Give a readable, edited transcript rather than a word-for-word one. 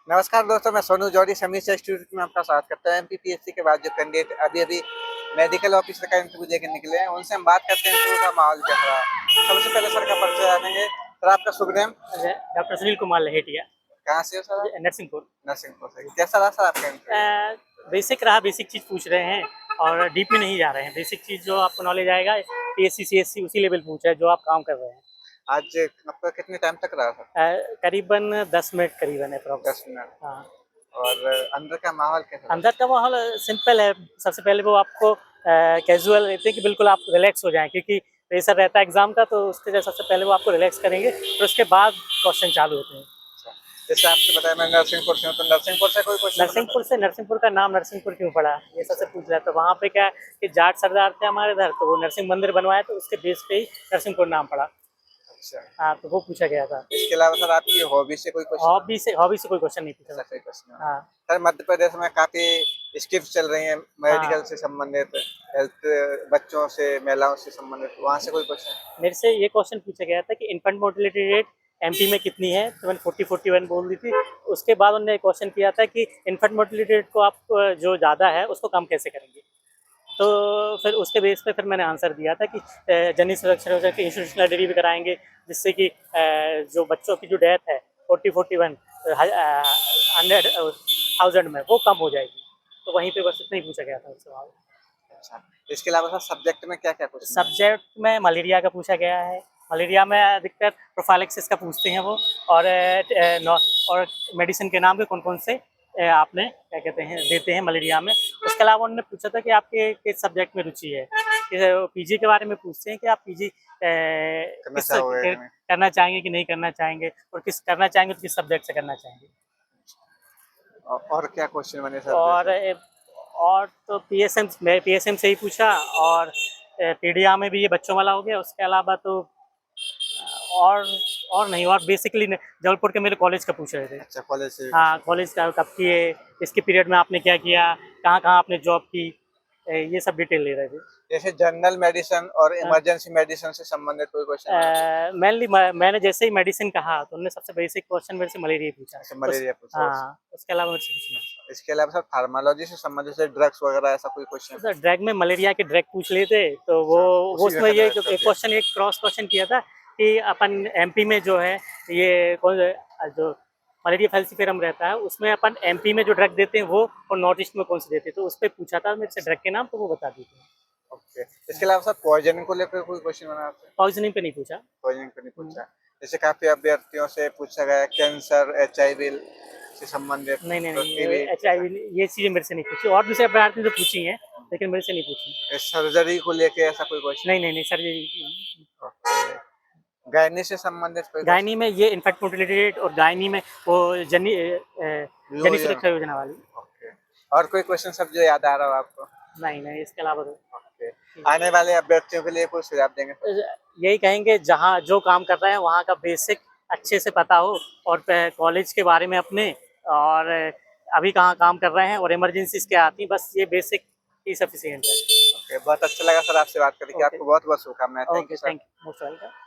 नमस्कार दोस्तों, मैं सोनू जौहरी समीक्षा इंस्टीट्यूट में आपका स्वागत करता हूँ। एमपीपीएससी के बाद जो कैंडिडेट अभी मेडिकल ऑफिसर का इंटरव्यू देकर निकले हैं, उनसे हम बात करते हैं इंटरव्यू का माहौल कैसा रहा। सबसे पहले सर का परिचय जानेंगे। सर, आपका शुभ नाम? डॉक्टर सुनील कुमार लहेटिया। कहाँ से हो सर? नरसिंहपुर। नरसिंहपुर से। कैसा रहा सर आपका इंटरव्यू? बेसिक रहा, बेसिक चीज़ पूछ रहे हैं और डीप में नहीं जा रहे हैं। बेसिक चीज़ जो आपको नॉलेज आएगा पीएससी सीएससी उसी लेवल पूछा है जो आप काम कर रहे हैं। आज आपका कितने टाइम तक रहा सर? करीबन 10 मिनट करीबन अप्रॉक्स। 10 मिनट। हाँ। और अंदर का माहौल कैसा रहा? अंदर का माहौल सिंपल है। सबसे पहले वो आपको कैजुअल रहते हैं कि बिल्कुल आप रिलैक्स हो जाएं, क्योंकि प्रेशर रहता है एग्जाम का, तो उसके सबसे पहले वो आपको रिलैक्स करेंगे, फिर उसके बाद क्वेश्चन चालू होते हैं। अच्छा, जैसे आपने बताया मैं नरसिंहपुर से हूँ, तो नरसिंहपुर से कोई क्वेश्चन? नरसिंहपुर का नाम नरसिंहपुर क्यों पड़ा, ये सबसे पूछ रहा है। तो वहाँ पे क्या है कि जाट सरदार थे हमारे इधर, तो वो नरसिंह मंदिर बनवाया, तो उसके बेस पे ही नरसिंहपुर नाम पड़ा। अच्छा, हाँ, तो वो पूछा गया था। इसके अलावा सर आपकी हॉबी से कोई क्वेश्चन? हॉबी से कोई क्वेश्चन नहीं पूछा। कोई क्वेश्चन? हाँ सर, मध्य प्रदेश में काफी स्कीम्स चल रही हैं मेडिकल हाँ। से संबंधित, हेल्थ, बच्चों से, महिलाओं से संबंधित, वहाँ से कोई क्वेश्चन? मेरे से ये क्वेश्चन पूछा गया था कि इन्फेंट मोर्टेलिटी रेट एमपी में कितनी है, तो मैंने 41 बोल दी थी। उसके बाद उन्होंने क्वेश्चन किया था कि इन्फेंट मोर्टेलिटी रेट को आप जो ज़्यादा है उसको कम कैसे करेंगे। तो फिर उसके बेस पे फिर मैंने आंसर दिया था कि जननी सुरक्षा योजना की इंस्टीट्यूशनल डिग्री भी कराएंगे, जिससे कि जो बच्चों की जो डेथ है 41 100 थाउजेंड में वो कम हो जाएगी। तो वहीं पे बस इतना ही पूछा गया था उससे सवाल। अच्छा, इसके अलावा सर सब्जेक्ट में क्या क्या क्वेश्चन? सब्जेक्ट में मलेरिया का पूछा गया है। मलेरिया में अधिकतर प्रोफाइलैक्सिस का पूछते हैं वो, और मेडिसिन के नाम के कौन कौन से आपने क्या कहते हैं देते हैं मलेरिया में। उसके अलावा उन्होंने पूछा था कि आपके किस सब्जेक्ट में रुचि है। पीजी के बारे में पूछते हैं कि आप पीजी करना चाहेंगे कि नहीं करना चाहेंगे, और किस करना चाहेंगे तो किस सब्जेक्ट से करना चाहेंगे। और क्या क्वेश्चन बने सर? और तो पीएसएम से ही पूछा, और पीडिया में भी ये बच्चों वाला हो गया। उसके अलावा तो और और नहीं, और बेसिकली जबलपुर के मेरे कॉलेज का पूछ रहे थे। अच्छा, कॉलेज से? हाँ, कॉलेज का कब किए, इसके पीरियड में आपने क्या किया, कहाँ कहाँ आपने जॉब की, ये सब डिटेल ले रहे थे। जैसे जनरल मेडिसिन और इमरजेंसी मेडिसिन से संबंधित कोई क्वेश्चन? मेनली मैंने जैसे ही मेडिसिन कहा तो उन्होंने सबसे बेसिक क्वेश्चन मेरे से मलेरिया पूछा। अच्छा, मलेरिया पूछा। हाँ, उसके अलावा मेरे से कुछ नहीं। इसके अलावा सर फार्माकोलॉजी से संबंधित से ड्रग्स वगैरह ऐसा कोई क्वेश्चन? तो ड्रैग में मलेरिया के ड्रैग पूछ लेते, तो वो उसमें ये क्वेश्चन, एक क्रॉस क्वेश्चन किया था कि अपन एमपी में जो है ये कौन जो मलेरिया फैल्सिफेरम रहता है, उसमें अपन एमपी में जो ड्रग देते हैं वो, और नॉर्थ ईस्ट में कौन से देते हैं, तो उस पर पूछा था मेरे से ड्रग के नाम, तो वो बता देते हैं। ओके, इसके अलावा सर पॉइजनिंग को लेकर कोई क्वेश्चन बना आपसे? पॉइजनिंग पे नहीं पूछा। पॉइजनिंग पे नहीं पूछा। जैसे काफी अभ्यर्थियों से पूछा गया कैंसर, एचआईवी से संबंधित? नहीं, HIV ये चीज़ें मेरे से नहीं पूछी। और दूसरे अभ्यर्थी तो पूछी हैं, लेकिन मेरे से नहीं पूछी। सर्जरी को लेके ऐसा कोई क्वेश्चन? नहीं सर। गायनी से संबंधित कोई? गायनी में ये इन्फेक्ट मोर्टेलिटी रेट, और गायनी में वो जनी सुरक्षा योजना वाली। ओके, और कोई क्वेश्चन सब जो याद आ रहा हो आपको? नहीं, इसके अलावा तो। ओके, आने वाले अभ्यर्थियों के लिए कोई सुझाव देंगे? यही कहेंगे जहाँ जो काम कर रहे हैं वहाँ का बेसिक अच्छे से पता हो, और कॉलेज के बारे में अपने, और अभी कहाँ काम कर रहे हैं, और इमरजेंसीज क्या आती हैं, बस ये बेसिक ही सफिशिएंट है। ओके, बहुत अच्छा लगा सर आपसे बात करके। आपको बहुत बहुत शुभकामनाएं। Okay, thank you, most welcome.